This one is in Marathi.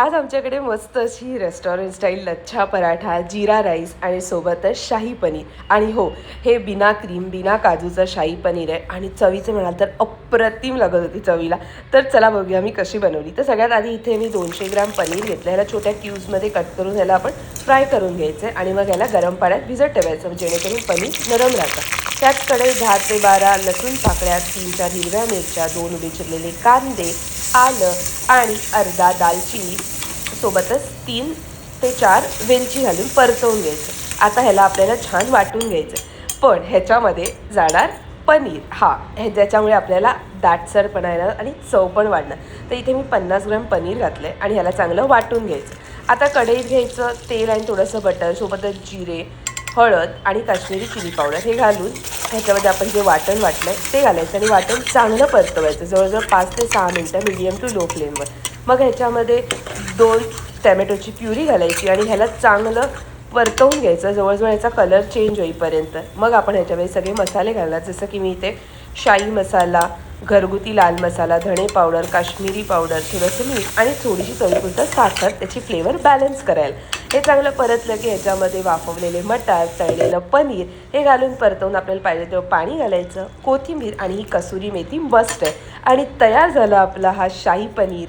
आज आमच्याकडे मस्त अशी रेस्टॉरंट स्टाईल लच्छा पराठा, जीरा राईस आणि सोबतच शाही पनीर. आणि हो, हे बिना क्रीम बिना काजूचं शाही पनीर आहे आणि चवीचं म्हणाल तर अप्रतिम लागत होती चवीला. तर चला बघूया मी कशी बनवली. तर सगळ्यात आधी इथे मी 200 ग्रॅम पनीर घेतलं. ह्याला छोट्या क्यूब्समध्ये कट करून ह्याला आपण फ्राय करून घ्यायचं आहे आणि मग ह्याला गरम पाण्यात भिजत ठेवायचं जेणेकरून पनीर नरम राहतं. त्याचकडे 10 ते 12 लसूण पाकळ्या, 3-4 हिरव्या मिरच्या, 2 उभे चिरलेले कांदे, आलं आणि अर्धा दालचिनी सोबतच 3 ते 4 वेलची घालून परतवून घ्यायचं. आता ह्याला आपल्याला छान वाटून घ्यायचं. पण ह्याच्यामध्ये जाणार पनीर. ज्याच्यामुळे आपल्याला दाटसरपणा येणार आणि चव पण वाढणार. तर इथे मी 50 ग्रॅम पनीर घातलं आहे आणि ह्याला चांगलं वाटून घ्यायचं. आता कढईत घ्यायचं तेल आणि थोडंसं बटर, सोबतच जिरे, हळद आणि काश्मीरी चिली पावडर हे घालून ह्याच्यामध्ये आपण जे वाटण वाटलं आहे ते घालायचं आणि वाटण चांगलं परतवायचं जवळजवळ 5 ते 6 मिनटं मीडियम टू लो फ्लेमवर. मग ह्याच्यामध्ये 2 टॅमॅटोची प्युरी घालायची आणि ह्याला चांगलं परतवून घ्यायचं जवळजवळ ह्याचा कलर चेंज होईपर्यंत. मग आपण ह्याच्यामध्ये सगळे मसाले घालणार, जसं की मी इथे शाही मसाला, घरगुती लाल मसाला, धणे पावडर, काश्मीरी पावडर, थोडंसं मीठ आणि थोडीशी चवीपुरतं साखर त्याची फ्लेवर बॅलन्स करायला. हे चांगलं परतलं की ह्याच्यामध्ये वाफवलेले मटार, तळलेलं पनीर हे घालून परतवून आपल्याला पाहिजे तेव्हा पाणी घालायचं, कोथिंबीर आणि ही कसुरी मेथी मस्त आहे. आणि तयार झाला आपला हा शाही पनीर